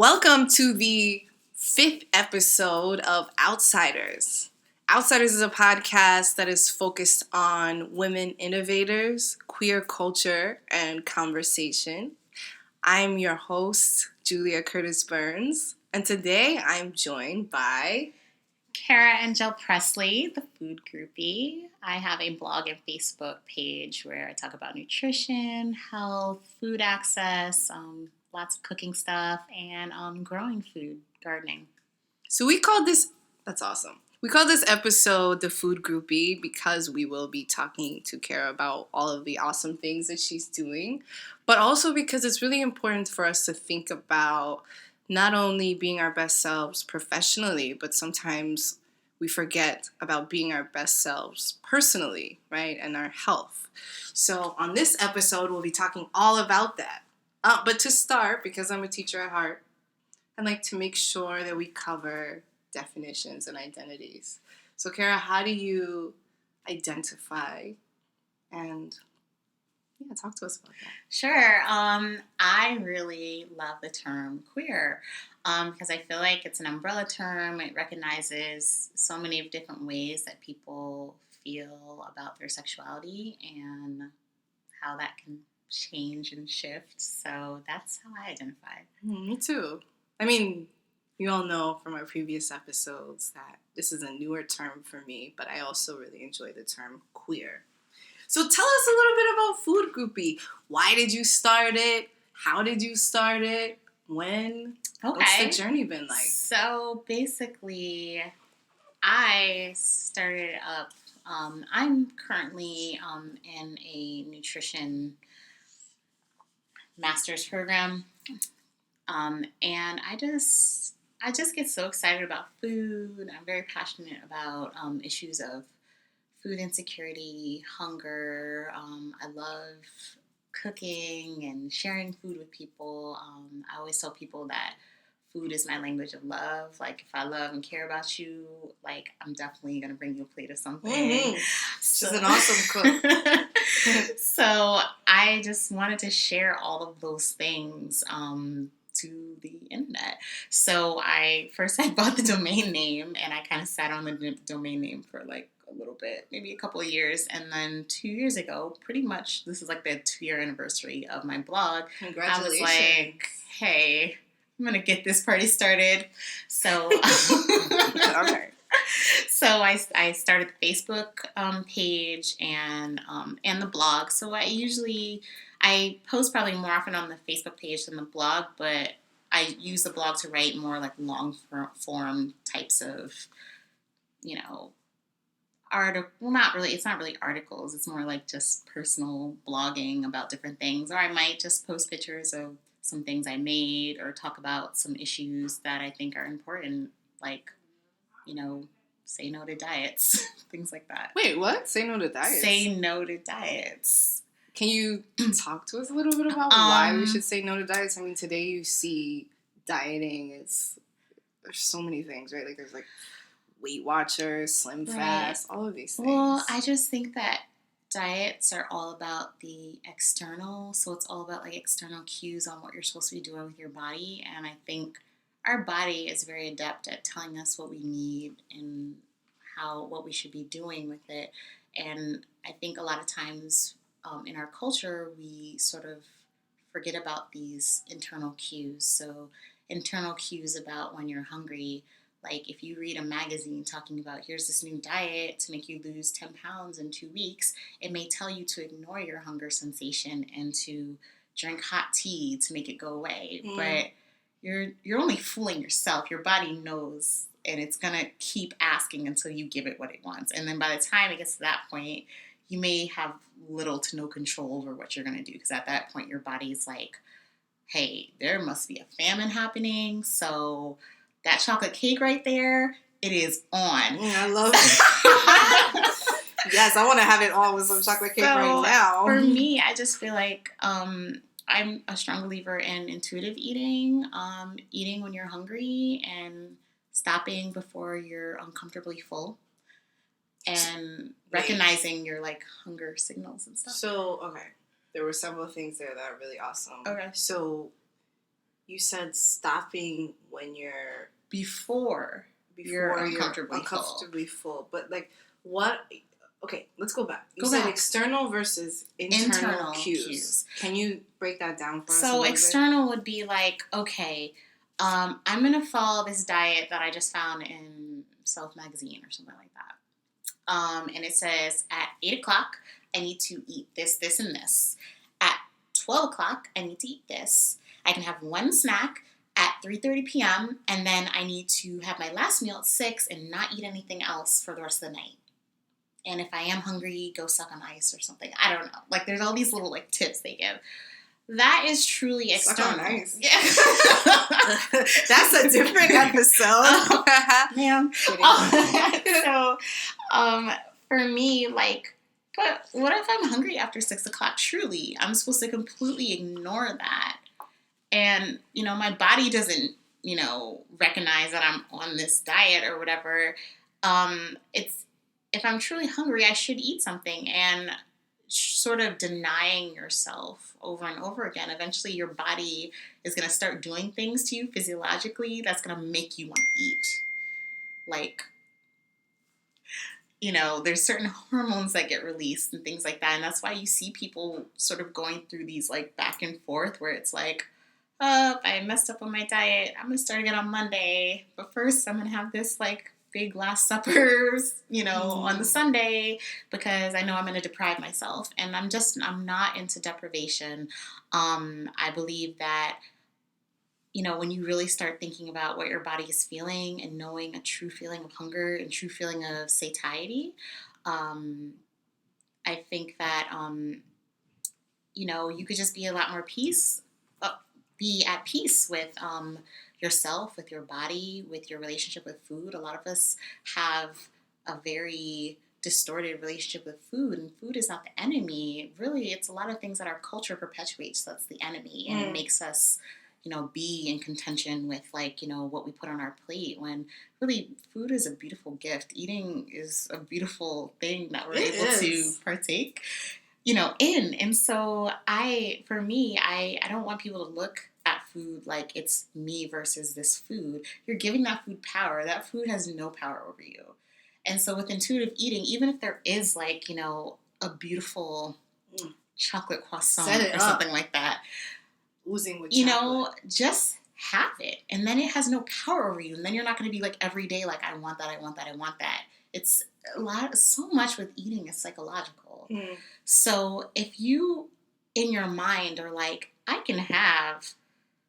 Welcome to the 5th episode of OUTsidHERS. OUTsidHERS is a podcast that is focused on women innovators, queer culture, and conversation. I'm your host, Julia Curtis Burns, and today I'm joined by Kara Angele Pressley, the Food Groupie. I have a blog and Facebook page where I talk about nutrition, health, food access, lots of cooking stuff, and growing food, gardening. So we called this, that's awesome. We call this episode the Food Groupie because we will be talking to Kara about all of the awesome things that she's doing, but also because it's really important for us to think about not only being our best selves professionally, but sometimes we forget about being our best selves personally, right? And our health. So on this episode, we'll be talking all about that. But to start, because I'm a teacher at heart, I'd like to make sure that we cover definitions and identities. So Kara, how do you identify and talk to us about that. Sure. I really love the term queer because I feel like it's an umbrella term. It recognizes so many different ways that people feel about their sexuality and how that can change and shift. So that's how I identify. Me too. I mean, you all know from our previous episodes that this is a newer term for me, but I also really enjoy the term queer. So tell us a little bit about Food Groupie. Why did you start it? How did you start it? When? Okay. What's the journey been like? So basically, I started up, I'm currently in a nutrition master's program. And I just get so excited about food. I'm very passionate about issues of food insecurity, hunger. I love cooking and sharing food with people. I always tell people that food is my language of love. Like, if I love and care about you, like, I'm definitely going to bring you a plate of something. Mm-hmm. She's an awesome cook. So I just wanted to share all of those things to the internet. So I bought the domain name, and I kind of sat on the domain name for like a little bit, maybe a couple of years, and then 2 years ago, pretty much, this is like the 2-year anniversary of my blog. Congratulations. I was like, hey, I'm gonna get this party started. So okay. So I started the Facebook page and the blog. So I post probably more often on the Facebook page than the blog, but I use the blog to write more like long form types of, article. Well, it's not really articles. It's more like just personal blogging about different things. Or I might just post pictures of some things I made or talk about some issues that I think are important, like, say no to diets, things like that. Wait, what? Say no to diets? Say no to diets. Can you talk to us a little bit about why we should say no to diets? I mean, today you see dieting there's so many things, right? Like, there's like Weight Watchers, Slim Fast, all of these things. Well, I just think that diets are all about the external, so it's all about like external cues on what you're supposed to be doing with your body, and I think our body is very adept at telling us what we need and what we should be doing with it. And I think a lot of times in our culture, we sort of forget about these internal cues. So internal cues about when you're hungry, like if you read a magazine talking about here's this new diet to make you lose 10 pounds in 2 weeks, it may tell you to ignore your hunger sensation and to drink hot tea to make it go away. But you're only fooling yourself. Your body knows, and it's going to keep asking until you give it what it wants. And then by the time it gets to that point, you may have little to no control over what you're going to do, because at that point your body's like, hey, there must be a famine happening, so that chocolate cake right there, it is on. I love it. Yes, I want to have it on with some chocolate cake right now. For me, I just feel like I'm a strong believer in intuitive eating, eating when you're hungry and stopping before you're uncomfortably full, and recognizing your like hunger signals and stuff. So, okay, there were several things there that are really awesome. Okay. So, you said stopping when you're before you're uncomfortably full. But like, what? Okay, let's go back. You Go said back. external versus internal cues. Can you break that down for us? So external would be like, okay, I'm gonna follow this diet that I just found in Self Magazine or something like that. And it says at 8 o'clock I need to eat this, this, and this. At 12 o'clock I need to eat this. I can have one snack at 3:30 p.m. and then I need to have my last meal at 6 and not eat anything else for the rest of the night. And if I am hungry, go suck on ice or something. I don't know. Like, there's all these little, like, tips they give. That is truly external. Suck on ice. Yeah. That's a different episode. Yeah. So, for me, like, but what if I'm hungry after 6 o'clock? Truly, I'm supposed to completely ignore that. And, you know, my body doesn't, you know, recognize that I'm on this diet or whatever. If I'm truly hungry, I should eat something, and sort of denying yourself over and over again. Eventually, your body is going to start doing things to you physiologically that's going to make you want to eat. Like, you know, there's certain hormones that get released and things like that. And that's why you see people sort of going through these like back and forth where it's like, oh, I messed up on my diet. I'm going to start again on Monday. But first, I'm going to have this like big last suppers, you know, on the Sunday because I know I'm going to deprive myself. And I'm not into deprivation. I believe that, you know, when you really start thinking about what your body is feeling and knowing a true feeling of hunger and true feeling of satiety, I think that, you know, you could just be a lot more be at peace with yourself, with your body, with your relationship with food. A lot of us have a very distorted relationship with food, and food is not the enemy. Really, it's a lot of things that our culture perpetuates that's the enemy, and it makes us, you know, be in contention with, like, you know, what we put on our plate, when really food is a beautiful gift. Eating is a beautiful thing that we're able to partake, you know, in. And so I don't want people to look at food like it's me versus this food. You're giving that food power. That food has no power over you. And so with intuitive eating, even if there is, like, you know, a beautiful chocolate croissant or something like that, oozing with chocolate, you know, just have it. And then it has no power over you. And then you're not going to be like every day, like, I want that, I want that, I want that. It's so much with eating is psychological. So if you, in your mind, are like, I can have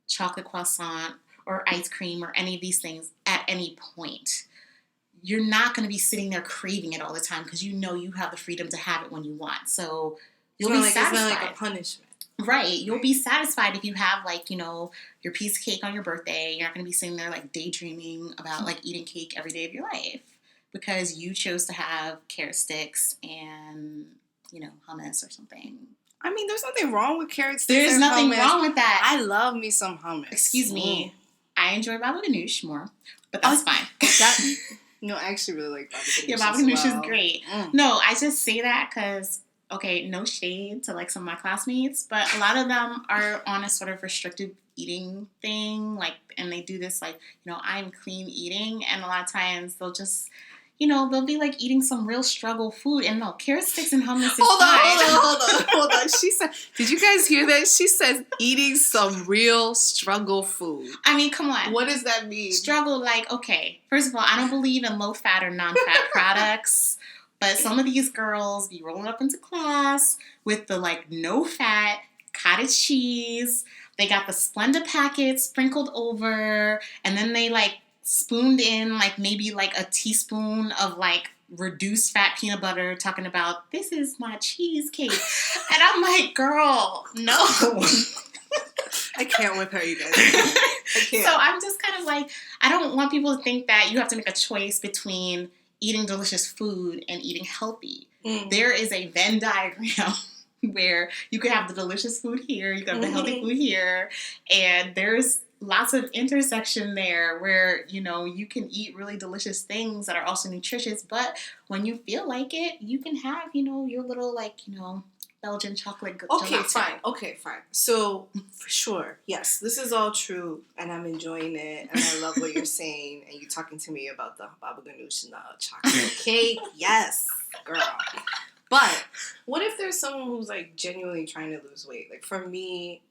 chocolate croissant or ice cream or any of these things at any point, you're not going to be sitting there craving it all the time because you know you have the freedom to have it when you want. So you'll be satisfied. It's not like a punishment. Right. You'll be satisfied if you have, like, you know, your piece of cake on your birthday. You're not going to be sitting there, like, daydreaming about, like, eating cake every day of your life because you chose to have carrot sticks and, you know, hummus or something. I mean, there's nothing wrong with carrot sticks. There's nothing wrong with that. I love me some hummus. Excuse me. I enjoy baba ganoush more, but that's fine. No, I actually really like baba ganoush. Yeah, baba ganoush is great. No, I just say that because, okay, no shade to, like, some of my classmates, but a lot of them are on a sort of restrictive eating thing, like, and they do this, like, you know, I'm clean eating, and a lot of times they'll just, you know, they'll be like eating some real struggle food, and no, carrot sticks and hummus is Hold on. She said, did you guys hear that? She says eating some real struggle food. I mean, come on. What does that mean? Struggle, like, okay, first of all, I don't believe in low-fat or non-fat products, but some of these girls be rolling up into class with the, like, no-fat cottage cheese. They got the Splenda packet sprinkled over, and then they, like, spooned in, like, maybe, like, a teaspoon of, like, reduced fat peanut butter, talking about, this is my cheesecake. And I'm like, girl, no. I can't with her, you guys. I can't. So I'm just kind of like, I don't want people to think that you have to make a choice between eating delicious food and eating healthy. There is a Venn diagram where you could have the delicious food here, you could have the healthy food here, and there's lots of intersection there where, you know, you can eat really delicious things that are also nutritious, but when you feel like it, you can have, you know, your little, like, you know, Belgian chocolate Okay, gelato. fine. So, for sure, yes, this is all true, and I'm enjoying it, and I love what you're saying, and you're talking to me about the baba ganoush and the chocolate cake. Yes, girl. But what if there's someone who's like genuinely trying to lose weight? Like for me,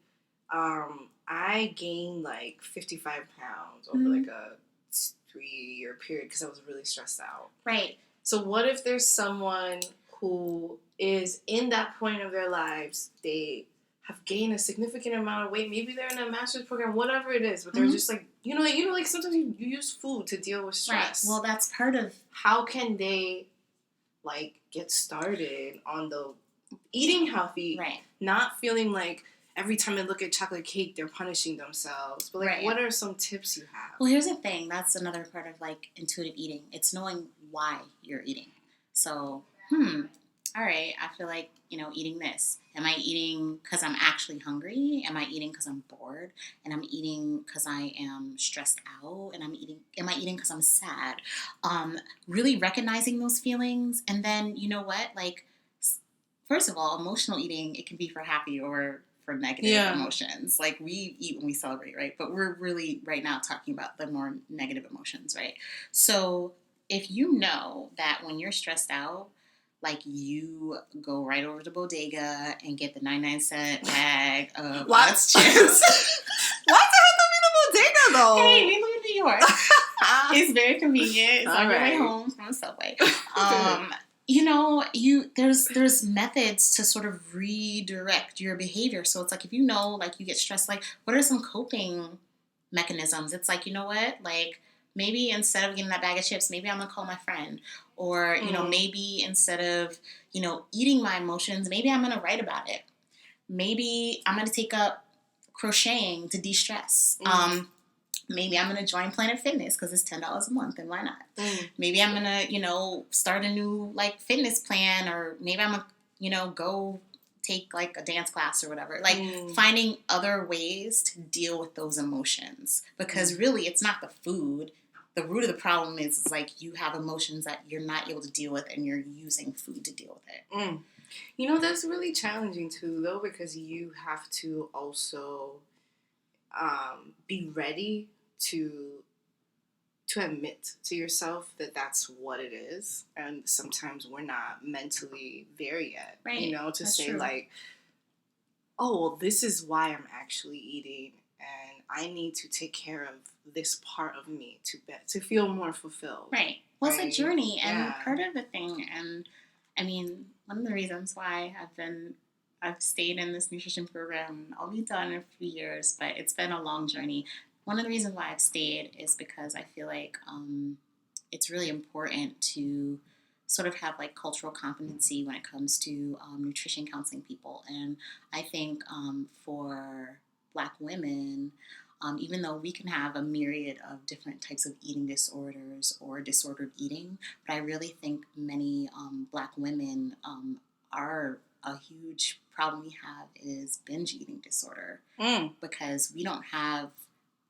I gained like 55 pounds over like a 3-year period because I was really stressed out. Right. So what if there's someone who is in that point of their lives, they have gained a significant amount of weight, maybe they're in a master's program, whatever it is, but they're just like, like sometimes you use food to deal with stress. Right. Well, that's part of... How can they like get started on the eating healthy, right, not feeling like every time they look at chocolate cake, they're punishing themselves. But, like, right. What are some tips you have? Well, here's the thing. That's another part of, like, intuitive eating. It's knowing why you're eating. So, all right, I feel like, eating this. Am I eating because I'm actually hungry? Am I eating because I'm bored? And I'm eating because I am stressed out? And am I eating because I'm sad? Really recognizing those feelings. And then, you know what? Like, first of all, emotional eating, it can be for happy or for negative emotions. Like, we eat when we celebrate, right? But we're really right now talking about the more negative emotions, right? So if you know that when you're stressed out, like, you go right over to Bodega and get the 99-cent bag of Utz chips. Why the heck are we in Bodega, though? Hey, we live in New York. It's very convenient. It's on your way home from the subway. There's methods to sort of redirect your behavior. So it's like, if like, you get stressed, like, what are some coping mechanisms? It's like, you know what? Like, maybe instead of getting that bag of chips, maybe I'm going to call my friend. Or, maybe instead of, eating my emotions, maybe I'm going to write about it. Maybe I'm going to take up crocheting to de-stress. Maybe I'm going to join Planet Fitness because it's $10 a month, and why not? Maybe I'm going to, start a new, like, fitness plan, or maybe I'm going to, go take, like, a dance class or whatever. Like, finding other ways to deal with those emotions. Because really, it's not the food. The root of the problem is like, you have emotions that you're not able to deal with, and you're using food to deal with it. That's really challenging, too, though, because you have to also be ready to admit to yourself that that's what it is. And sometimes we're not mentally there yet, right. To that's say, true. like, oh, well, this is why I'm actually eating, and I need to take care of this part of me to feel more fulfilled. Right. Well, it's a journey, and part of the thing, and I mean, one of the reasons why I've stayed in this nutrition program, I'll be done in a few years, but it's been a long journey. One of the reasons why I've stayed is because I feel like it's really important to sort of have, like, cultural competency when it comes to nutrition counseling people. And I think for Black women, even though we can have a myriad of different types of eating disorders or disordered eating, but I really think many Black women are a huge problem we have is binge eating disorder, because we don't have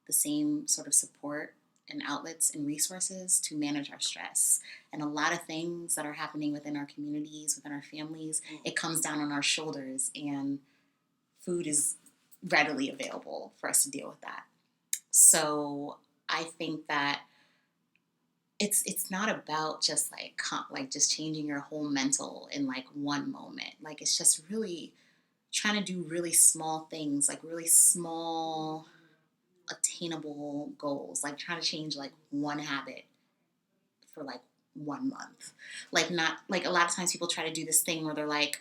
the same sort of support and outlets and resources to manage our stress. And a lot of things that are happening within our communities, within our families, it comes down on our shoulders, and food is readily available for us to deal with that. So I think that it's not about just like just changing your whole mental in like one moment. Like, it's just really trying to do really small things, like really small attainable goals, like trying to change like one habit for like 1 month. Like, not like, a lot of times people try to do this thing where they're like,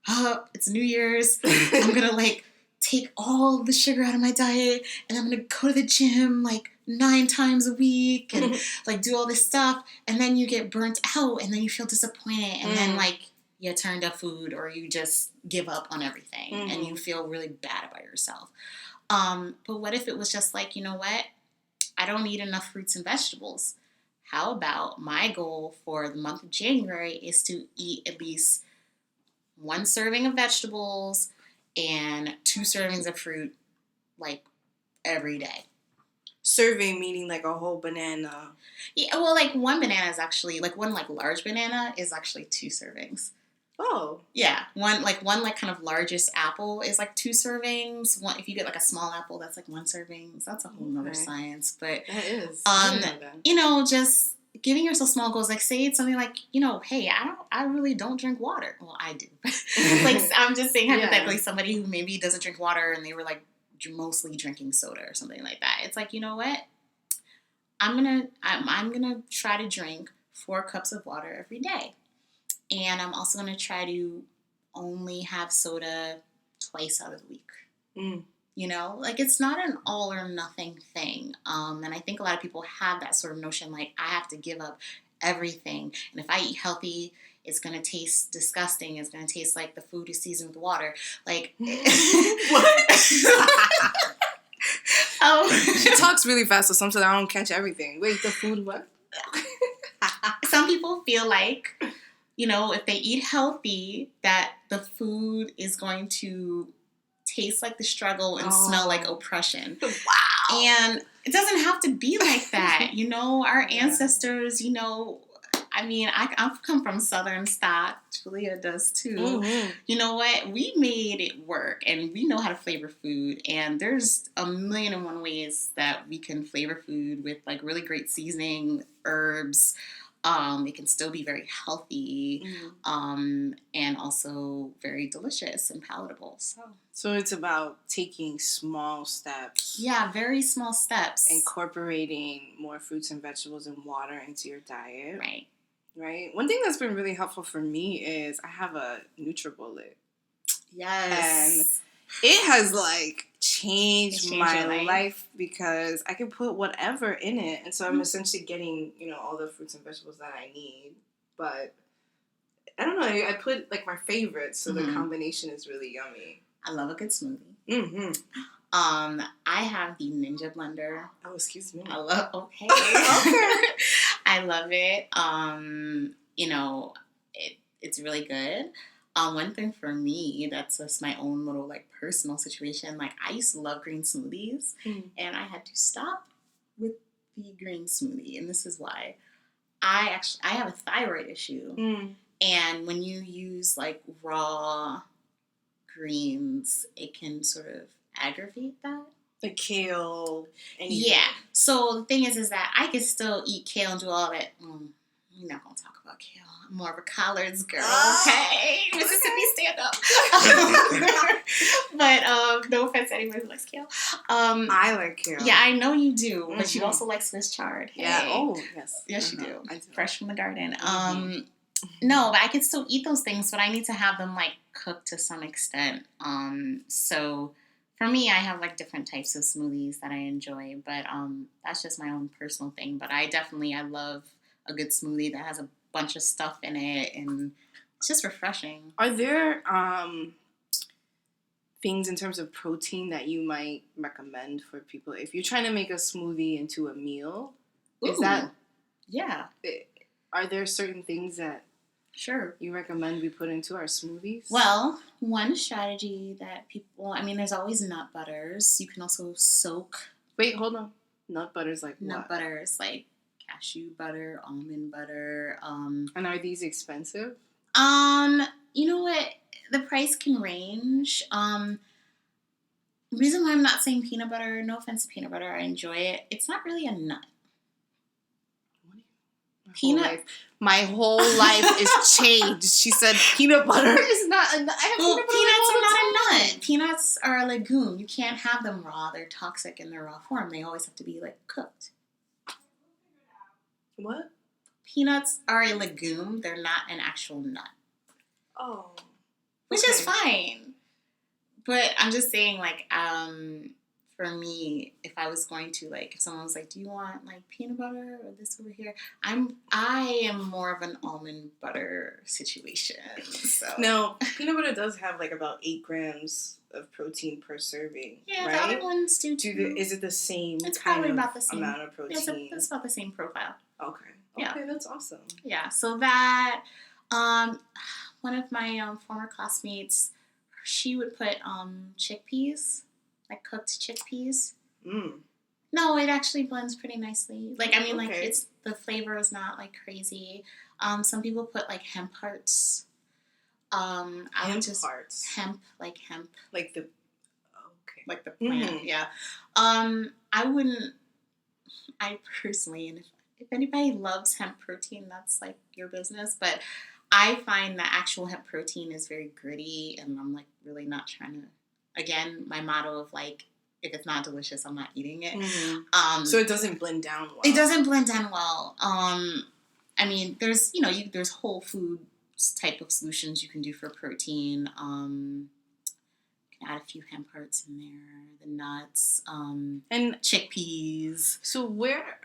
oh, it's New Year's, I'm gonna like take all the sugar out of my diet, and I'm gonna go to the gym like 9 times a week, and like do all this stuff, and then you get burnt out, and then you feel disappointed, and then like you turn to food, or you just give up on everything, and you feel really bad about yourself. But what if it was just like, you know what? I don't eat enough fruits and vegetables. How about my goal for the month of January is to eat at least 1 serving of vegetables and 2 servings of fruit, like, every day. Serving meaning like a whole banana. Yeah, well, like 1 banana is actually, like 1 like large banana is actually 2 servings. Oh. Yeah, one kind of largest apple is like 2 servings. One, if you get like a small apple, that's like 1 serving. So that's a whole nother science. But that is. I didn't know that. you know, just giving yourself small goals. Like say it's something like, you know, hey, I really don't drink water. Well, I do. Like I'm just saying hypothetically, somebody who maybe doesn't drink water and they were like mostly drinking soda or something like that. It's like, you know what? I'm gonna try to drink 4 cups of water every day. And I'm also going to try to only have soda twice out of the week. Mm. You know, like it's not an all or nothing thing. And I think a lot of people have that sort of notion, like I have to give up everything. And if I eat healthy, it's going to taste disgusting. It's going to taste like the food is seasoned with water. Like, what? She talks really fast, so sometimes I don't catch everything. Wait, the food what? Some people feel like, you know, if they eat healthy, that the food is going to taste like the struggle and smell like oppression. Wow. And it doesn't have to be like that. You know, our ancestors, you know, I mean, I've come from Southern stock. Julia does too. Mm-hmm. You know what? We made it work and we know how to flavor food. And there's a million and one ways that we can flavor food with like really great seasoning, herbs. It can still be very healthy, and also very delicious and palatable. So it's about taking small steps. Yeah, very small steps. Incorporating more fruits and vegetables and water into your diet. Right. Right. One thing that's been really helpful for me is I have a NutriBullet. Yes. And it has like changed my life because I can put whatever in it, and so I'm essentially getting, you know, all the fruits and vegetables that I need. But I don't know, I put like my favorites, so the combination is really yummy. I love a good smoothie. Mm-hmm. I have the Ninja blender. Oh, excuse me. I love. Okay. I love it. You know, it's really good. One thing for me, that's just my own little like personal situation. Like I used to love green smoothies, and I had to stop with the green smoothie, and this is why. I have a thyroid issue, and when you use like raw greens, it can sort of aggravate that. Like kale. Yeah. So the thing is that I can still eat kale and do all that. We're not gonna talk about kale. I'm more of a collards girl. Okay, Mississippi, stand up. But no offense to anyone who likes kale. I like kale. Yeah, I know you do, but you also like Swiss chard. Hey. Yeah. Oh, yes. Yes, you do. I do. Fresh from the garden. No, but I can still eat those things, but I need to have them like cooked to some extent. So for me, I have like different types of smoothies that I enjoy, but that's just my own personal thing. But I love a good smoothie that has a bunch of stuff in it, and it's just refreshing. Are there things in terms of protein that you might recommend for people if you're trying to make a smoothie into a meal? Is that Are there certain things that you recommend we put into our smoothies? Well, one strategy that there's always nut butters. You can also soak. Wait, hold on. Nut butters like nut what? Butters like cashew butter, almond butter. And are these expensive? You know what? The price can range. Reason why I'm not saying peanut butter, no offense to peanut butter, I enjoy it. It's not really a nut. My whole life is changed. She said peanut butter is not a nut. Peanuts are not a nut. Peanuts are a legume. You can't have them raw. They're toxic in their raw form. They always have to be like cooked. What? Peanuts are a legume. They're not an actual nut. Oh. Which is fine. But I'm just saying, like, for me, if I was going to, like, if someone was like, do you want, like, peanut butter or this over here? I am more of an almond butter situation. So. Now, peanut butter does have, like, about 8 grams of protein per serving, yeah, right? The other ones do too. Is it the same It's probably about the same amount of protein? It's about the same profile. Okay. Yeah. Okay, that's awesome. Yeah, so that, one of my former classmates, she would put chickpeas, like cooked chickpeas. No, it actually blends pretty nicely. Like, like, the flavor is not, like, crazy. Some people put, like, hemp hearts. I would Hemp just hearts. hemp, Like the okay. like the plant. Mhm. Yeah. I wouldn't. I personally, and if anybody loves hemp protein, that's like your business. But I find that actual hemp protein is very gritty, and I'm like really not trying to. Again, my motto of like, if it's not delicious, I'm not eating it. Mhm. So it doesn't blend down well. It doesn't blend down well. I mean, there's there's whole food type of solutions you can do for protein. You can add a few hemp hearts in there, the nuts, And chickpeas. so where,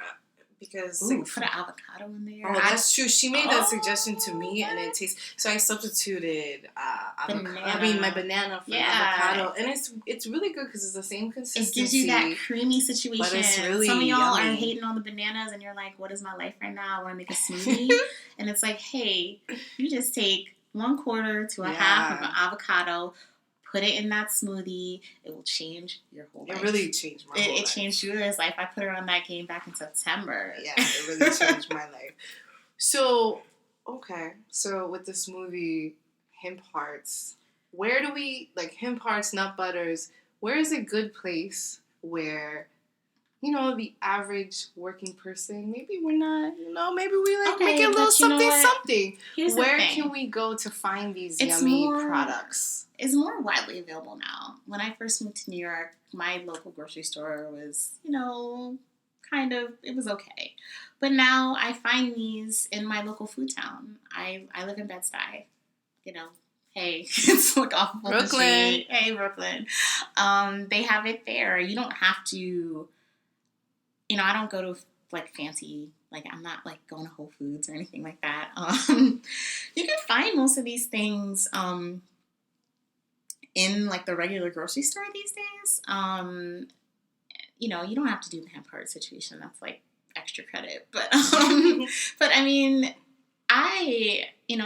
because Ooh, like, put an avocado in there. oh, that's true. She made that suggestion to me, and it tastes. So I substituted avocado. I mean, my banana for avocado, and it's really good because it's the same consistency. It gives you that creamy situation. But it's really Some of y'all yummy. are hating on the bananas, and you're like, "What is my life right now? I want to make a smoothie," and it's like, "Hey, you just take 1/4 to a half of an avocado." Put it in that smoothie. It will change your whole life. It really changed my whole life. It changed Julia's life. I put her on that game back in September. Yeah, it really changed my life. So, okay. So with the smoothie, hemp hearts, where do we, like hemp hearts, nut butters, where is a good place where, the average working person, maybe we're not, maybe we like make a little something. Here's where the thing. can we go to find these yummy products? It's more widely available now. When I first moved to New York, my local grocery store was, kind of, it was okay. But now I find these in my local food town. I live in Bed-Stuy. Hey, it's like off of Brooklyn. Hey, Brooklyn. They have it there. You don't have to, I don't go to like fancy, like I'm not like going to Whole Foods or anything like that. You can find most of these things in like the regular grocery store these days. You don't have to do the hemp heart situation. That's like extra credit. But but I mean,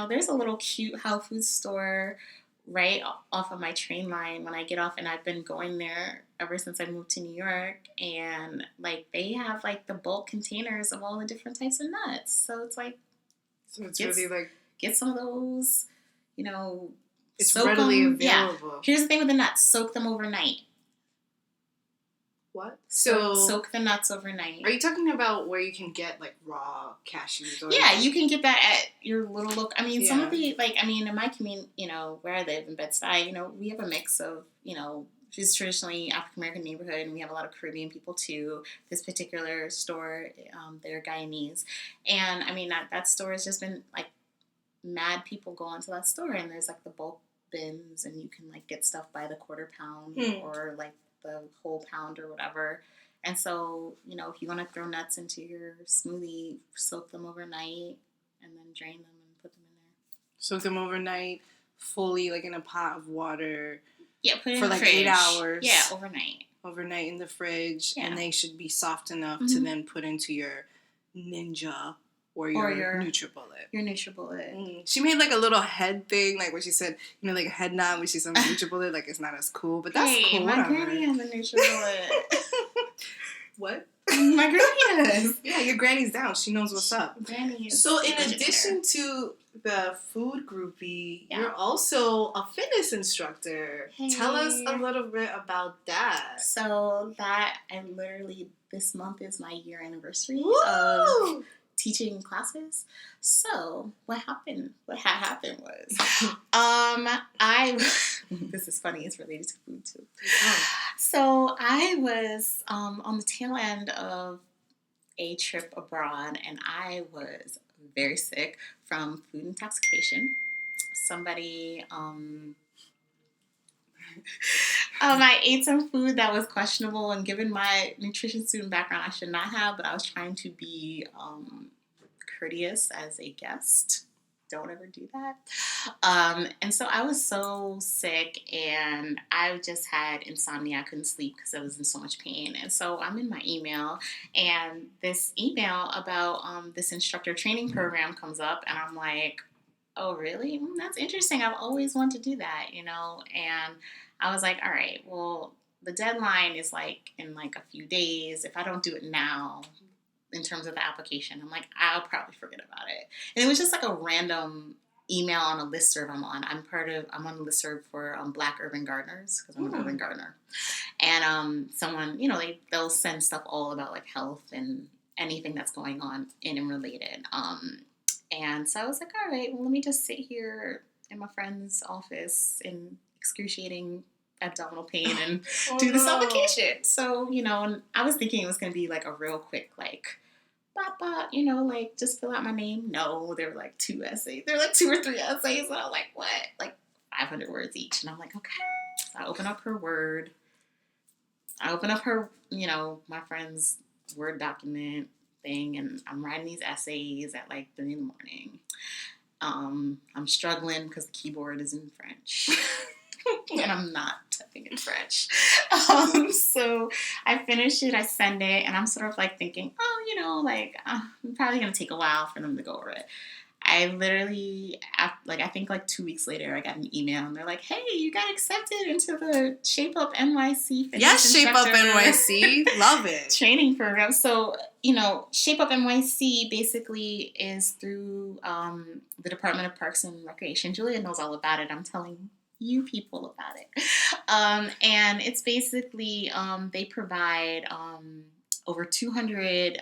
there's a little cute health food store right off of my train line when I get off, and I've been going there ever since I moved to New York, and like they have like the bulk containers of all the different types of nuts. So it's like, really like, get some of those, it's readily available. Yeah. Here's the thing with the nuts: soak them overnight. What? So soak the nuts overnight. Are you talking about where you can get like raw cashews? Yeah, you can get that at your little local. I mean, some of the in my community, where I live in Bed-Stuy, we have a mix of, it's traditionally African American neighborhood, and we have a lot of Caribbean people too. This particular store, they're Guyanese, and I mean that store has just been like mad people go onto that store, and there's like the bulk bins, and you can like get stuff by the quarter pound or like the whole pound or whatever. And so, if you want to throw nuts into your smoothie, soak them overnight and then drain them and put them in there. Soak them overnight, fully like in a pot of water. Yeah, put it for in the like fridge. 8 hours. Yeah, overnight. Overnight in the fridge, yeah. And they should be soft enough to then put into your Ninja or your NutriBullet. Your NutriBullet. She made like a little head thing, like when she said, like a head nod when she said NutriBullet, like it's not as cool, but that's cool. My granny has a NutriBullet. What? My granny does. Yeah, your granny's down. She knows what's up. Granny is so in addition to the Food Groupie, you're also a fitness instructor. Hey. Tell us a little bit about that. So this month is my year anniversary Woo! Of teaching classes. So what happened was, this is funny, it's related to food too. So I was on the tail end of a trip abroad, and I was very sick from food intoxication. Somebody, I ate some food that was questionable, and given my nutrition student background, I should not have, but I was trying to be courteous as a guest. Don't ever do that. And so I was so sick, and I just had insomnia. I couldn't sleep because I was in so much pain. And so I'm in my email, and this email about this instructor training program comes up, and I'm like, oh, really? That's interesting. I've always wanted to do that, And I was like, all right, well, the deadline is like in like a few days. If I don't do it now, in terms of the application, I'm like, I'll probably forget about it. And it was just like a random email on a listserv I'm on. I'm on a listserv for Black urban gardeners because I'm an urban gardener. And someone, they'll send stuff all about like health and anything that's going on in and related. And so I was like, all right, well, let me just sit here in my friend's office in excruciating abdominal pain and do this application. So, and I was thinking it was going to be like a real quick, like, like just fill out my name. No, there were like 2 essays. There were like 2 or 3 essays. And I was like, what? Like 500 words each. And I'm like, okay. So I open up her Word. I open up her, my friend's Word document thing. And I'm writing these essays at like 3 in the morning. I'm struggling because the keyboard is in French. And I'm not typing in French. So I finish it, I send it, and I'm sort of like thinking, I'm probably going to take a while for them to go over it. I literally, I think like 2 weeks later, I got an email, and they're like, hey, you got accepted into the Shape Up NYC Yes, Shape Up NYC. Love it. Training program. So, Shape Up NYC basically is through the Department of Parks and Recreation. Julia knows all about it. I'm telling you people about it. And it's basically, they provide over 200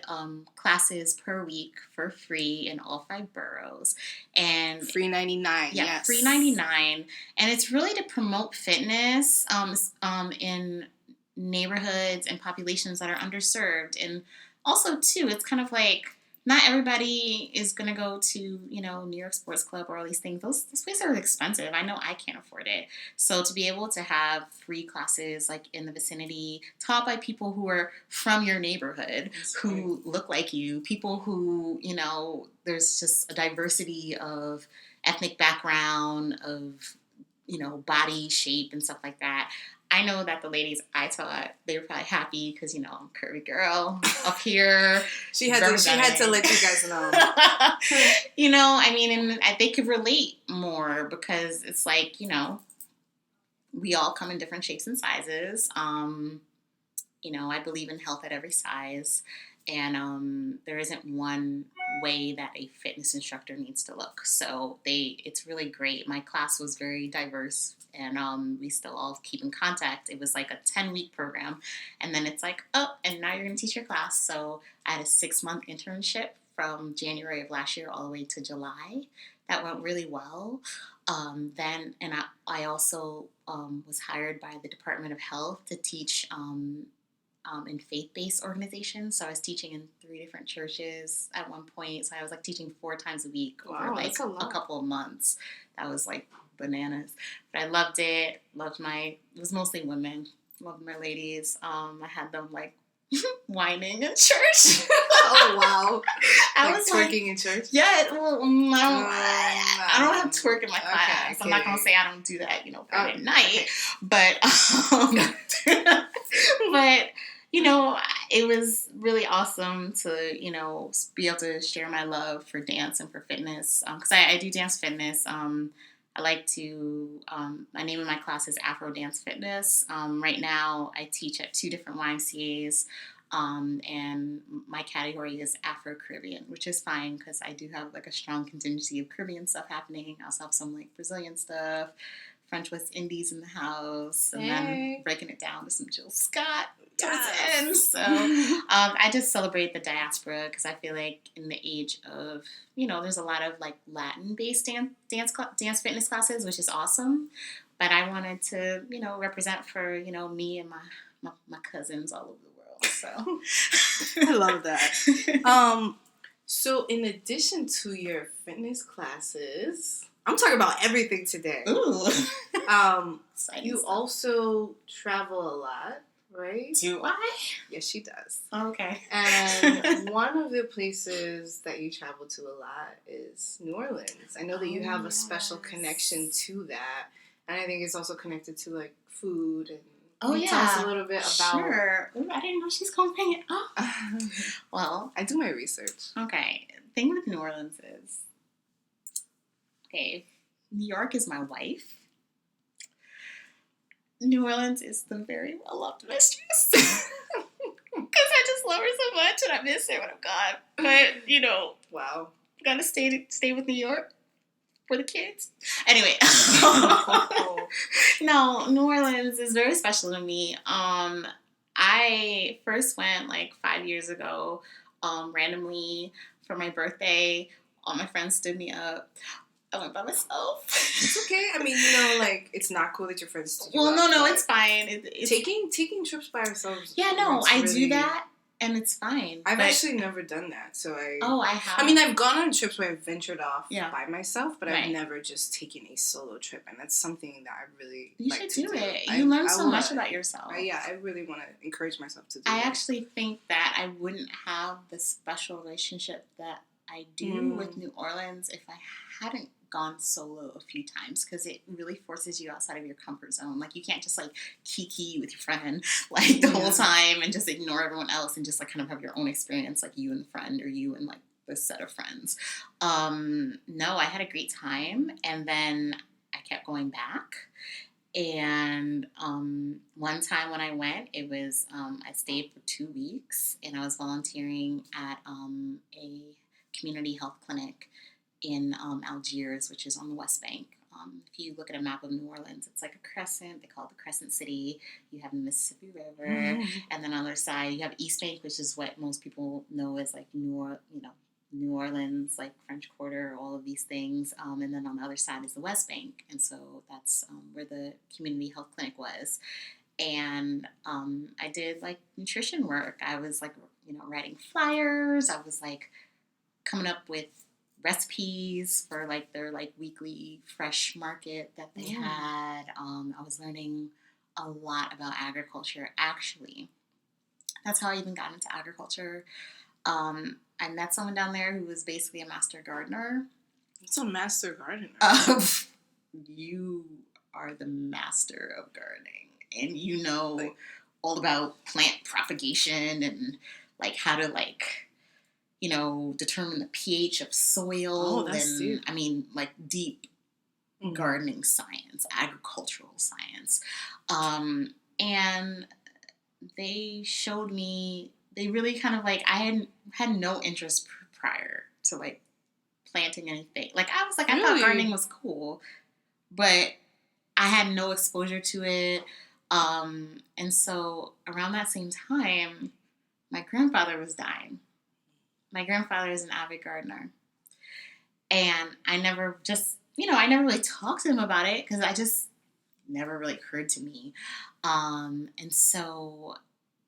classes per week for free in all 5 boroughs. And free 99. Yeah, yes. free 99. And it's really to promote fitness in neighborhoods and populations that are underserved. And also, too, it's kind of like, not everybody is going to go to, New York Sports Club or all these things. Those places are expensive. I know I can't afford it. So to be able to have free classes like in the vicinity, taught by people who are from your neighborhood, who look like you, people who, there's just a diversity of ethnic background, of, body shape and stuff like that. I know that the ladies I taught, they were probably happy because, I'm a curvy girl up here. She had to let you guys know. And they could relate more because it's like, we all come in different shapes and sizes. I believe in health at every size. And there isn't one way that a fitness instructor needs to look. So it's really great. My class was very diverse, and we still all keep in contact. It was like a 10-week program, and then it's like, oh, and now you're going to teach your class. So I had a 6-month internship from January of last year all the way to July. That went really well. I also was hired by the Department of Health to teach in faith-based organizations. So I was teaching in 3 different churches at one point. So I was like teaching 4 times a week over like a couple of months. That was like bananas. But I loved it. It was mostly women. Loved my ladies. I had them like whining in church. Oh, wow. I was twerking in church? Yeah. Well, I don't have twerk in my class. I'm not going to say I don't do that, Friday night. Okay. But, it was really awesome to, be able to share my love for dance and for fitness. Because I do dance fitness. I like to, my name of my class is Afro Dance Fitness. Right now I teach at 2 different YMCAs. And my category is Afro-Caribbean, which is fine because I do have like a strong contingency of Caribbean stuff happening. I also have some like Brazilian stuff, French West Indies in the house, and then breaking it down to some Jill Scott towards the end. So I just celebrate the diaspora because I feel like in the age of, there's a lot of like Latin-based dance fitness classes, which is awesome. But I wanted to, represent for, me and my cousins all over the world. So I love that. So in addition to your fitness classes, I'm talking about everything today. Ooh. You also travel a lot, right? Do I? Yes, she does. Okay. And one of the places that you travel to a lot is New Orleans. I know that you have a special connection to that. And I think it's also connected to like food and tell us a little bit about. Sure. Ooh, I didn't know she's going to bring it up. Well, I do my research. Okay. The thing with New Orleans is, okay, New York is my wife. New Orleans is the very well-loved mistress. Because I just love her so much and I miss her when I'm gone. But, wow. Gotta stay with New York. for the kids. Anyway, no, New Orleans is very special to me. I first went like 5 years ago, randomly for my birthday. All my friends stood me up. I went by myself. It's okay. I mean, like, it's not cool that your friends stood you Well, up, no, but it's fine. It's taking trips by ourselves. Yeah, no, it's I really- do that, and it's fine. I've but- actually never done that, so I... Oh, I have. I mean, I've gone on trips where I've ventured off Yeah. by myself, but I've Right. never just taken a solo trip, and that's something that I really You like should to do it. I You learn so would. much about yourself. I really want to encourage myself to do I that. actually think that I wouldn't have the special relationship that I do with New Orleans if I hadn't gone solo a few times, because it really forces you outside of your comfort zone. Like, you can't just like kiki with your friend like the whole time and just ignore everyone else and just like kind of have your own experience, like you and the friend or you and like the set of friends. No, I had a great time, and then I kept going back. And one time when I went, it was I stayed for 2 weeks, and I was volunteering at a community health clinic in Algiers, which is on the West Bank. If you look at a map of New Orleans, it's like a crescent. They call it the Crescent City. You have the Mississippi River, and then on the other side you have East Bank, which is what most people know as like New Orleans, like French Quarter, all of these things. And then on the other side is the West Bank, and so that's where the community health clinic was. And I did like nutrition work. I was like, writing flyers. I was like coming up with recipes for like their like weekly fresh market that they had. I was learning a lot about agriculture. Actually, that's how I even got into agriculture. I met someone down there who was basically a master gardener. What's a master gardener? You are the master of gardening, and you know all about plant propagation and like how to like determine the pH of soil. Oh, that's deep. I mean, like deep gardening science, agricultural science. And they showed me, they really kind of like, I had no interest prior to like planting anything. Like, I was like, I thought gardening was cool, but I had no exposure to it. And so around that same time, my grandfather was dying. My grandfather is an avid gardener. And I never really talked to him about it because I just never really occurred to me. And so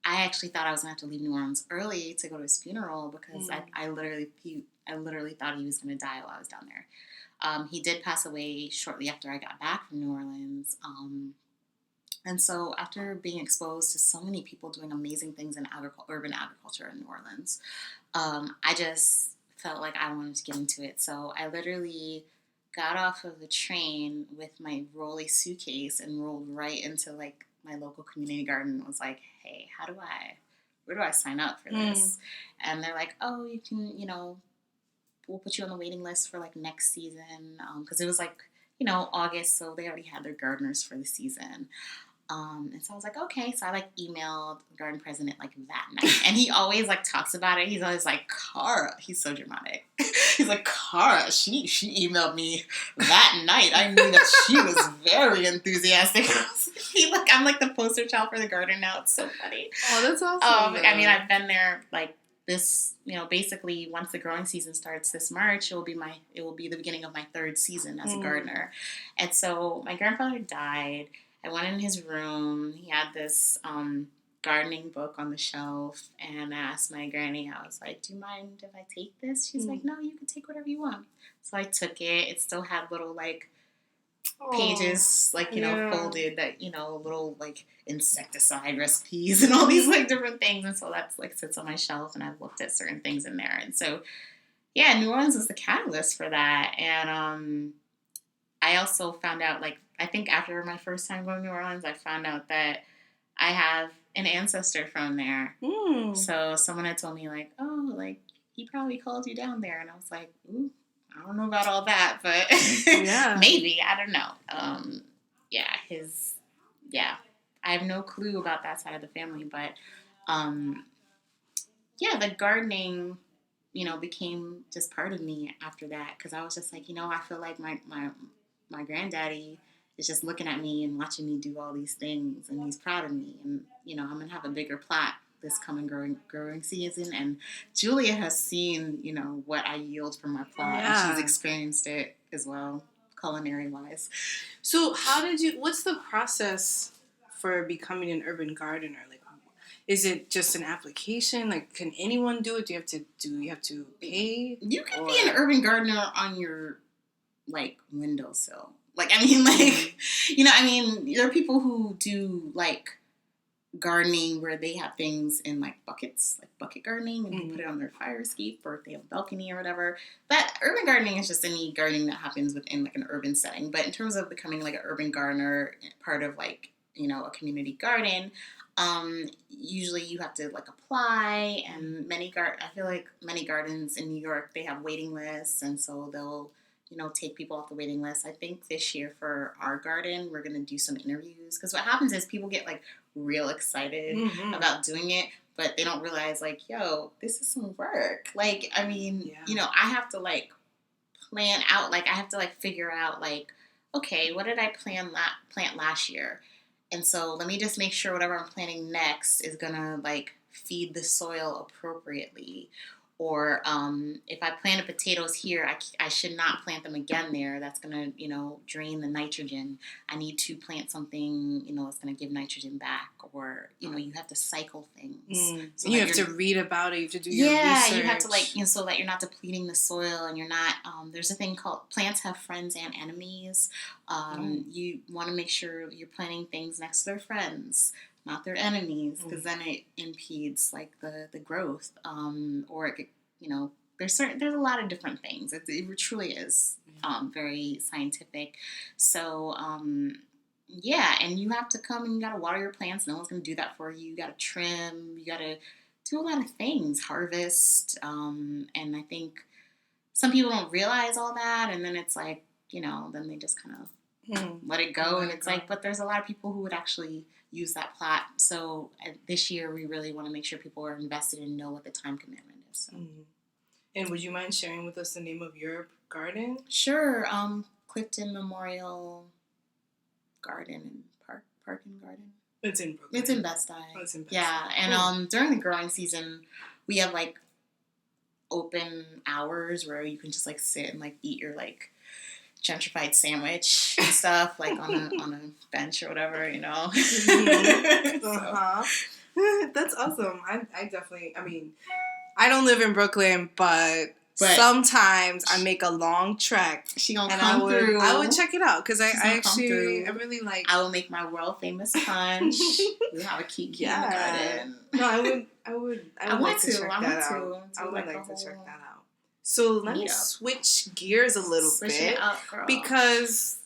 I actually thought I was going to have to leave New Orleans early to go to his funeral because I literally thought he was going to die while I was down there. He did pass away shortly after I got back from New Orleans. And so after being exposed to so many people doing amazing things in urban agriculture in New Orleans, I just felt like I wanted to get into it. So I literally got off of the train with my rolly suitcase and rolled right into like my local community garden and was like, hey, where do I sign up for this? And they're like, oh, you can, we'll put you on the waiting list for like next season. Because it was like, August, so they already had their gardeners for the season. And so I was like, okay. So I like emailed the garden president like that night. And he always like talks about it. He's always like, Kara. He's so dramatic. He's like, Kara, she emailed me that night. I knew that she was very enthusiastic. I'm like the poster child for the garden now. It's so funny. Oh, that's awesome. I mean, I've been there like this, basically once the growing season starts this March, it will be the beginning of my 3rd season as a gardener. And so my grandfather died. I went in his room. He had this gardening book on the shelf, and I asked my granny, I was like, do you mind if I take this? She's like, no, you can take whatever you want. So I took it. It still had little like pages like folded that little like insecticide recipes and all these like different things, and so that's like sits on my shelf, and I've looked at certain things in there. And so New Orleans was the catalyst for that. And I also found out, like, I think after my first time going to New Orleans, I found out that I have an ancestor from there. So someone had told me, like, oh, like, he probably called you down there. And I was like, ooh, I don't know about all that, but maybe. I don't know. I have no clue about that side of the family. But, the gardening became just part of me after that. Because I was just like, I feel like my granddaddy is just looking at me and watching me do all these things, and he's proud of me. And I'm gonna have a bigger plot this coming growing season. And Julia has seen what I yield from my plot, and she's experienced it as well, culinary wise. So what's the process for becoming an urban gardener? Like, is it just an application? Like, can anyone do it? Do you have to pay? You can be an urban gardener on your like windowsill. Like, I mean, like, there are people who do like gardening where they have things in like buckets, like bucket gardening, and they put it on their fire escape, or if they have a balcony or whatever. But urban gardening is just any gardening that happens within like an urban setting. But in terms of becoming like an urban gardener, part of like a community garden, usually you have to like apply, and I feel like many gardens in New York, they have waiting lists, and so they'll take people off the waiting list. I think this year for our garden, we're going to do some interviews, because what happens is people get like real excited about doing it, but they don't realize like, yo, this is some work. Like, I mean, I have to like plan out, like I have to like figure out like, okay, what did I plant last year? And so let me just make sure whatever I'm planting next is going to like feed the soil appropriately. Or if I planted potatoes here, I should not plant them again there. That's going to, drain the nitrogen. I need to plant something, that's going to give nitrogen back. Or, you have to cycle things. So you have to read about it. You have to do your research. Yeah, you have to like, so that you're not depleting the soil, and you're not, there's a thing called plants have friends and enemies. You want to make sure you're planting things next to their friends, not their enemies, because then it impedes like the growth, or it could, there's a lot of different things. It truly is very scientific. So yeah, and you have to come and you got to water your plants. No one's going to do that for you. You got to trim. You got to do a lot of things, harvest, and I think some people don't realize all that, and then it's like then they just kind of let it go, and it's like, but there's a lot of people who would actually use that plot. So this year we really want to make sure people are invested and know what the time commitment is. So. And would you mind sharing with us the name of your garden? Sure. Clifton Memorial Garden and Park and Garden. It's in Brooklyn. It's in Best-Eye. Oh, it's in Best-Eye. Yeah, and during the growing season, we have like open hours where you can just like sit and like eat your like gentrified sandwich and stuff, like on a bench or whatever, That's awesome. I definitely, I don't live in Brooklyn, but sometimes I make a long trek. She gonna come through. I would check it out, because I really like. I will make my world famous punch. We'll have a kiki in the garden. No, I would like to check that out. I would like to check that out. So let me switch gears a little bit, it up, girl. Because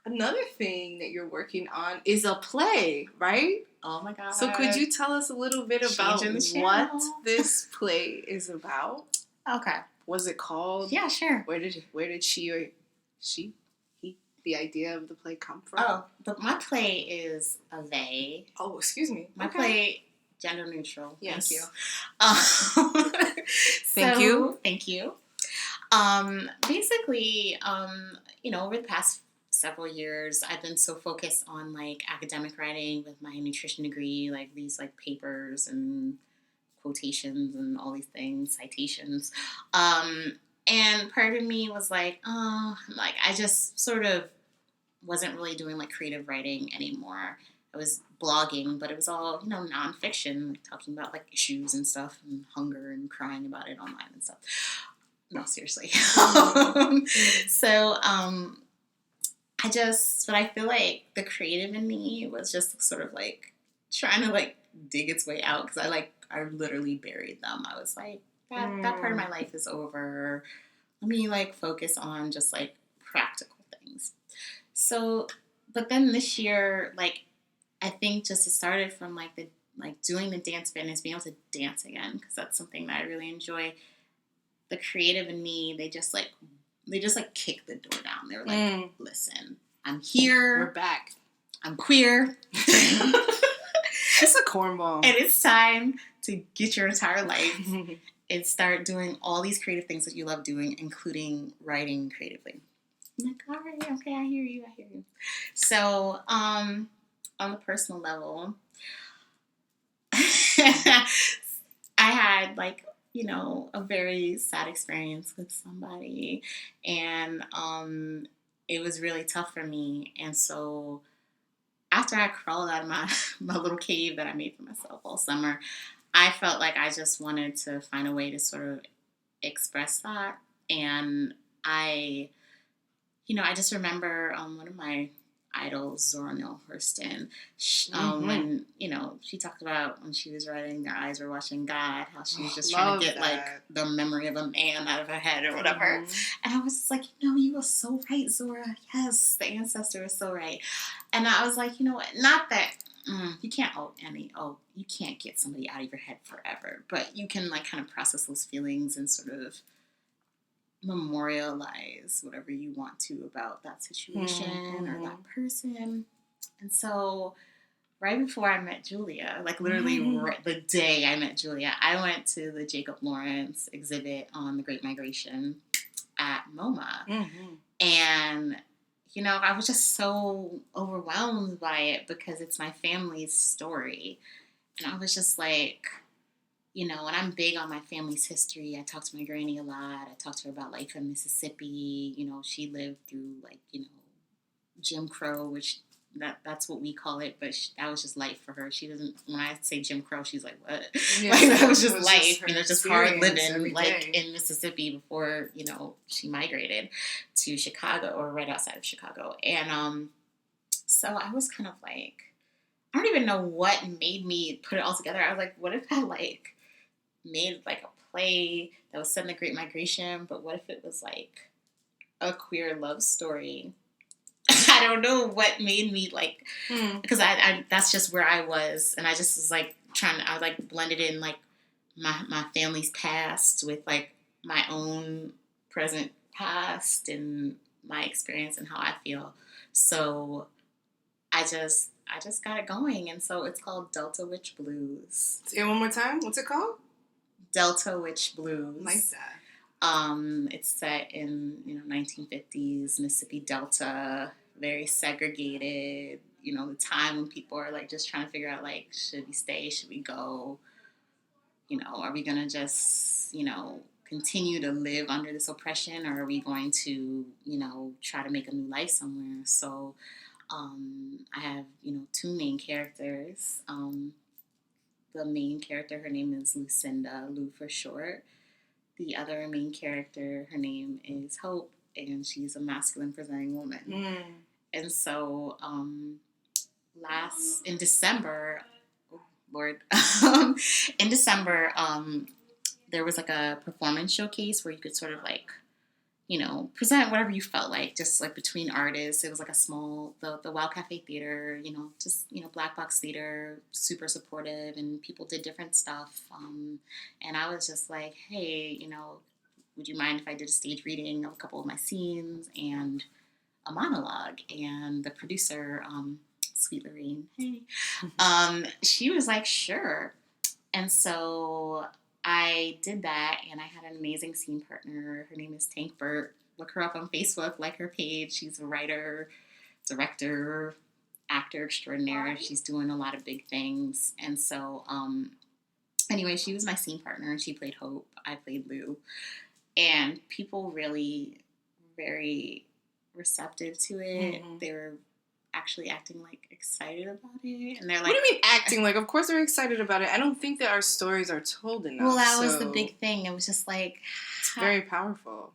another thing that you're working on is a play, right? Oh my God. So could you tell us a little bit about what this play is about? Okay. Was it called? Yeah, sure. Where did he, the idea of the play come from? Oh, my play is a they. Oh, excuse me. My play, gender neutral. Yes. Thank you. Thank you. Basically, over the past several years, I've been so focused on like academic writing with my nutrition degree, like these like papers and quotations and all these things, citations. And part of me was like, I just sort of wasn't really doing like creative writing anymore. I was blogging, but it was all, nonfiction, like talking about like issues and stuff and hunger and crying about it online and stuff. No, seriously. So, but I feel like the creative in me was just sort of like trying to like dig its way out, because I literally buried them. I was like, that part of my life is over. Let me like focus on just like practical things. So, but then this year, like, I think just it started from like doing the dance fitness, being able to dance again, because that's something that I really enjoy. The creative in me, they just kicked the door down. They were like, listen, I'm here. We're back. I'm queer. It's a cornball. And it's time to get your entire life and start doing all these creative things that you love doing, including writing creatively. I'm like, all right, okay, I hear you. So, on a personal level, I had like, a very sad experience with somebody, and it was really tough for me. And so after I crawled out of my little cave that I made for myself all summer, I felt like I just wanted to find a way to sort of express that. And I just remember one of my idols, Zora Neale Hurston, when, she talked about when she was writing Their Eyes Were Watching God, how she was just trying to get, like, the memory of a man out of her head or whatever. And I was just like, you were so right, Zora. Yes, the ancestor was so right. And I was like, you know what? Not that you can't you can't get somebody out of your head forever, but you can, like, kind of process those feelings and sort of memorialize whatever you want to about that situation or that person. And so right before I met Julia, like literally the day I met Julia, I went to the Jacob Lawrence exhibit on the Great Migration at MoMA. And I was just so overwhelmed by it because it's my family's story. And I was just like, and I'm big on my family's history. I talk to my granny a lot. I talk to her about life in Mississippi. She lived through, like, Jim Crow, which that's what we call it, but that was just life for her. She doesn't, when I say Jim Crow, she's like, what? Yeah, like, that was just life, just hard living, like, in Mississippi before, she migrated to Chicago, or right outside of Chicago. And so I was kind of like, I don't even know what made me put it all together. I was like, what if I, like, made like a play that was set in the Great Migration, but what if it was like a queer love story? I don't know what made me like, because I that's just where I was, and I just was like I like blended in like my family's past with like my own present past and my experience and how I feel. So I just got it going, and so it's called Delta Witch Blues. Say it one more time. What's it called? Delta Witch Blues. I like that. It's set in 1950s Mississippi Delta, very segregated. The time when people are like just trying to figure out like, should we stay? Should we go? Are we gonna just continue to live under this oppression, or are we going to try to make a new life somewhere? So I have two main characters. The main character, her name is Lucinda, Lou for short. The other main character, her name is Hope, and she's a masculine presenting woman. And so in December, oh Lord, in December, there was like a performance showcase where you could sort of like, present whatever you felt like, just like between artists. It was like a small, the Wild Cafe Theater, just, black box theater, super supportive, and people did different stuff. And I was just like, hey, would you mind if I did a stage reading of a couple of my scenes and a monologue? And the producer, Sweet Lorraine, hey, she was like, sure. And so I did that, and I had an amazing scene partner. Her name is Tank Burt. Look her up on Facebook, like her page. She's a writer, director, actor extraordinaire. She's doing a lot of big things. And so, anyway, she was my scene partner, and she played Hope. I played Lou. And people really very receptive to it. They were actually acting like excited about it, and they're like, what do you mean acting like? Of course they're excited about it. I don't think that our stories are told enough. Well, that was the big thing. It was just like, it's very powerful,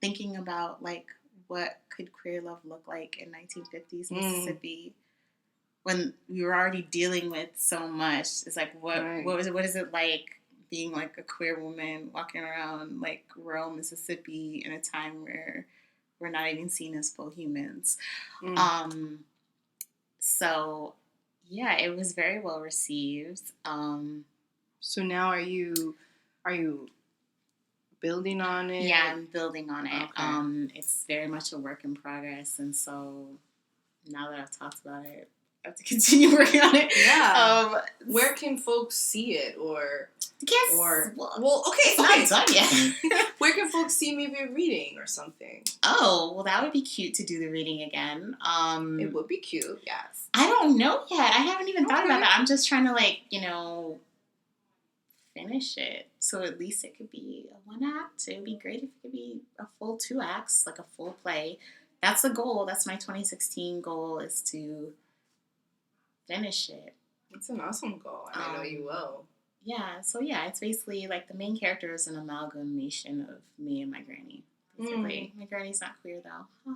thinking about like what could queer love look like in 1950s Mississippi when we were already dealing with so much. It's like, what is it like being like a queer woman walking around like rural Mississippi in a time where we're not even seen as full humans. So yeah, it was very well received. So now are you building on it? Yeah, I'm building on it. Okay. It's very much a work in progress, and so now that I've talked about it have to continue working on it. Yeah. Where can folks see it, or okay, it's not done yet. Where can folks see maybe a reading or something? Oh, well, that would be cute to do the reading again. It would be cute, yes. I don't know yet. I haven't even thought about that. I'm just trying to, like, you know, finish it. So at least it could be a 1 act. It would be great if it could be a full 2 acts, like a full play. That's the goal. That's my 2016 goal, is to finish it. It's an awesome goal, and I know you will. Yeah, so yeah, it's basically like the main character is an amalgamation of me and my granny. Basically. My granny's not queer, though.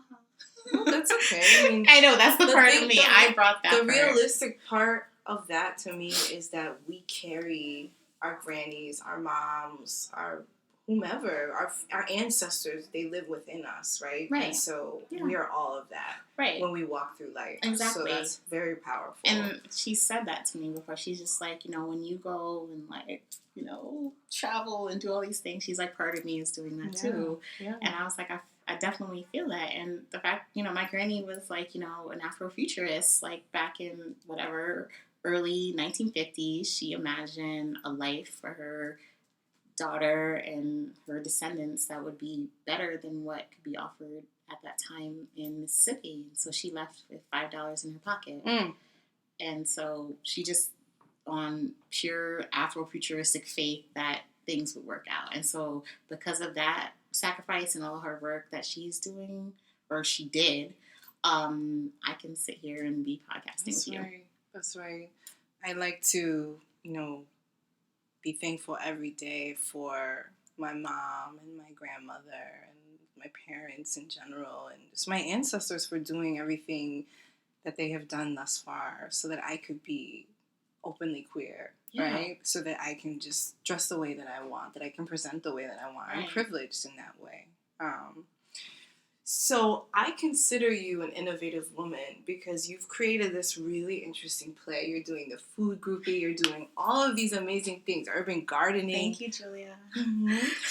Well, that's okay. I mean, I know, that's the part of me. I brought that. The realistic part of that to me is that we carry our grannies, our moms, our whomever, our ancestors, they live within us, right? Right. And so we are all of that when we walk through life. Exactly. So that's very powerful. And she said that to me before. She's just like, you know, when you go and, like, you know, travel and do all these things, she's like, part of me is doing that too. Yeah. And I was like, I definitely feel that. And the fact, you know, my granny was like, you know, an Afrofuturist, like back in whatever, early 1950s. She imagined a life for her daughter and her descendants that would be better than what could be offered at that time in Mississippi. So she left with $5 in her pocket. And so she just, on pure Afrofuturistic faith, that things would work out. And so because of that sacrifice and all the hard work that she's doing, or she did, I can sit here and be podcasting with you. That's right. I like to, you know, be thankful every day for my mom and my grandmother and my parents in general, and just my ancestors for doing everything that they have done thus far so that I could be openly queer, right? So that I can just dress the way that I want, that I can present the way that I want. I'm privileged in that way. So I consider you an innovative woman because you've created this really interesting play. You're doing the Food Groupie. You're doing all of these amazing things, urban gardening. Thank you, Julia.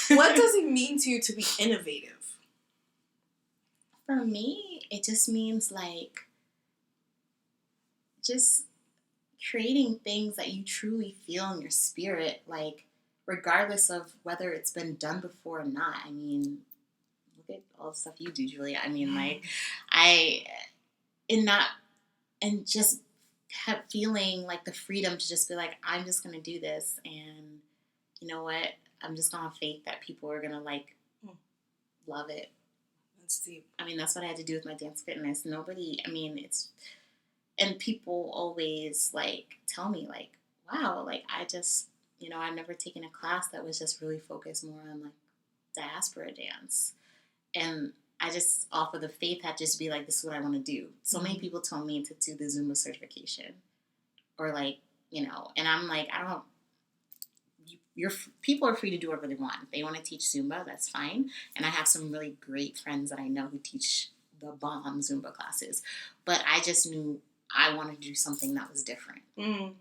What does it mean to you to be innovative? For me, it just means, like, just creating things that you truly feel in your spirit, like, regardless of whether it's been done before or not. I mean, look at all the stuff you do, Julia. I mean, like, and just feeling like the freedom to just be like, I'm just going to do this. And you know what? I'm just going to have faith that people are going to, like, love it. That's deep. I mean, that's what I had to do with my dance fitness. And people always, like, tell me, like, wow, like, I just, you know, I've never taken a class that was just really focused more on, like, diaspora dance. And I just, off of the faith, had to just be like, this is what I want to do. So many people told me to do the Zumba certification. Or, like, you know, and I'm like, people are free to do whatever they want. If they want to teach Zumba, that's fine. And I have some really great friends that I know who teach the bomb Zumba classes. But I just knew I wanted to do something that was different. And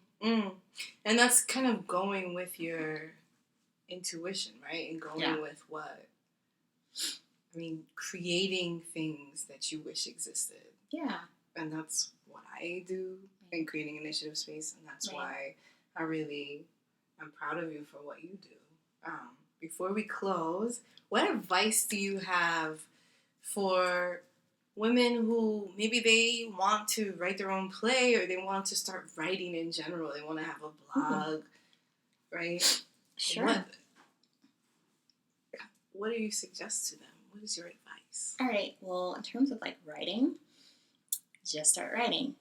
that's kind of going with your intuition, right? And going with what? I mean, creating things that you wish existed. Yeah. And that's what I do in creating Initiative Space. And that's why I'm proud of you for what you do. Before we close, what advice do you have for women who maybe they want to write their own play, or they want to start writing in general? They want to have a blog, right? Sure. What do you suggest to them? What is your advice? All right. Well, in terms of, like, writing, just start writing.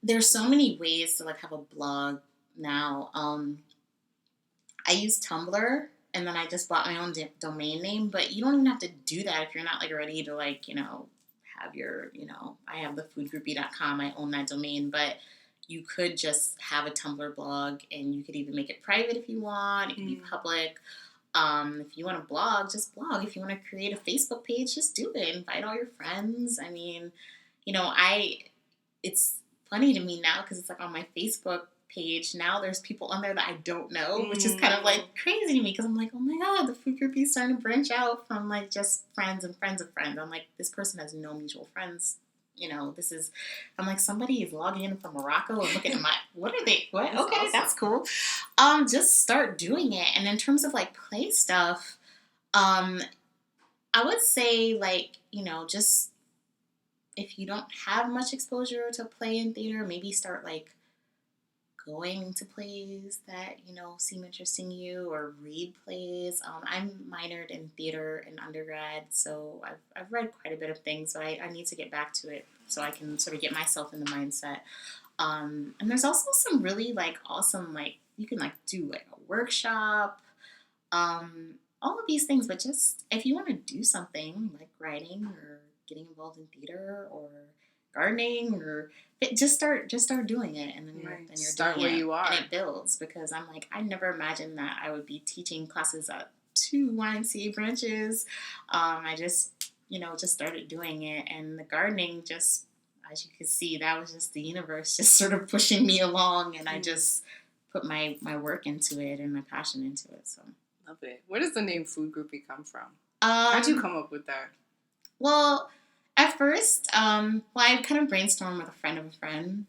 There's so many ways to, like, have a blog now. I use Tumblr, and then I just bought my own domain name, but you don't even have to do that if you're not, like, ready to, like, you know, have your, you know, I have the foodgroupie.com, I own that domain, but you could just have a Tumblr blog, and you could even make it private if you want. It can be public. If you want to blog, just blog. If you want to create a Facebook page, just do it. Invite all your friends. I mean, you know, it's funny to me now because it's like on my Facebook page now, there's people on there that I don't know, which is kind of like crazy to me because I'm like, oh my God, the Food Groupie is starting to branch out from, like, just friends and friends of friends. I'm like, this person has no mutual friends this is, I'm like, somebody is logging in from Morocco and looking at what are they, what? That's okay, awesome. that's cool. Just start doing it. And in terms of like play stuff, I would say like, just if you don't have much exposure to play in theater, maybe start like going to plays that seem interesting to you, or read plays. I'm minored in theater in undergrad, so I've read quite a bit of things, but I need to get back to it so I can sort of get myself in the mindset. And there's also some really like awesome, like you can like do like a workshop, all of these things. But just if you want to do something like writing or getting involved in theater or gardening, or just start doing it, and then you're start doing where it, you are, and it builds. Because I'm like, I never imagined that I would be teaching classes at 2 YMCA branches. I just just started doing it, and the gardening, just as you can see, that was just the universe just sort of pushing me along, and I just put my work into it and my passion into it. So love it. Where does the name Food Groupie come from? How'd you come up with that? Well, at first, I kind of brainstormed with a friend of a friend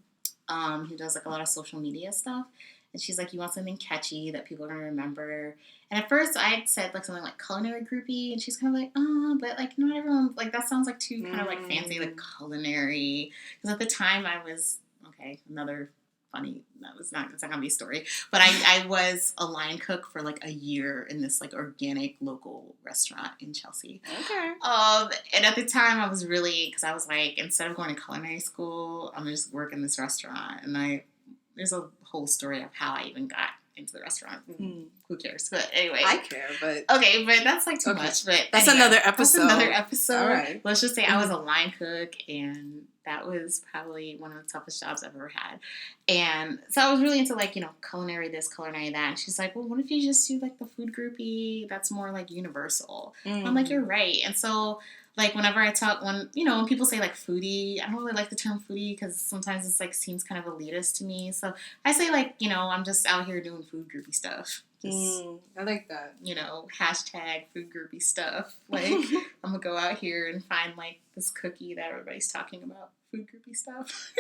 who does like a lot of social media stuff. And she's like, you want something catchy that people are going to remember. And at first I had said like something like culinary groupie. And she's kind of like, but like not everyone, like that sounds like too kind of like fancy, like culinary. Because at the time I was, another funny, it's not going to be a story. But I was a line cook for like a year in this like organic local restaurant in Chelsea. Okay. And at the time I was really, because I was like, instead of going to culinary school, I'm going to just work in this restaurant. And there's a whole story of how I even got into the restaurant. Who cares? But anyway. I care, but... Okay, but that's like too much. But that's another episode. All right. Let's just say I was a line cook, and that was probably one of the toughest jobs I've ever had. And so I was really into like, culinary this, culinary that. And she's like, well, what if you just do like the food groupie? That's more like universal. I'm like, you're right. And so like whenever I talk, when people say like foodie, I don't really like the term foodie because sometimes it's like seems kind of elitist to me. So I say like, I'm just out here doing food groupie stuff. Just, I like that. Hashtag food groupie stuff. Like I'm gonna go out here and find like this cookie that everybody's talking about. Food groupie stuff.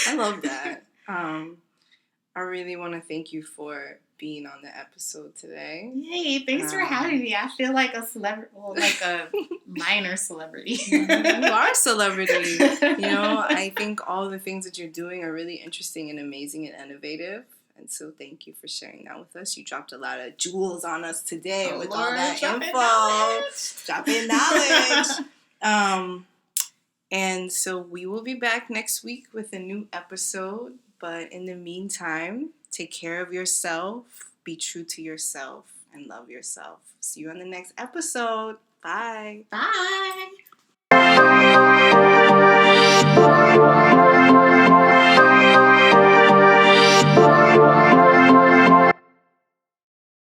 I love that. I really want to thank you for being on the episode today. Yay, thanks for having me. I feel like a celebrity, like a minor celebrity. You are a celebrity. I think all the things that you're doing are really interesting and amazing and innovative. And so thank you for sharing that with us. You dropped a lot of jewels on us today with all that info. Dropping knowledge. And so we will be back next week with a new episode. But in the meantime, take care of yourself, be true to yourself, and love yourself. See you on the next episode. Bye. Bye.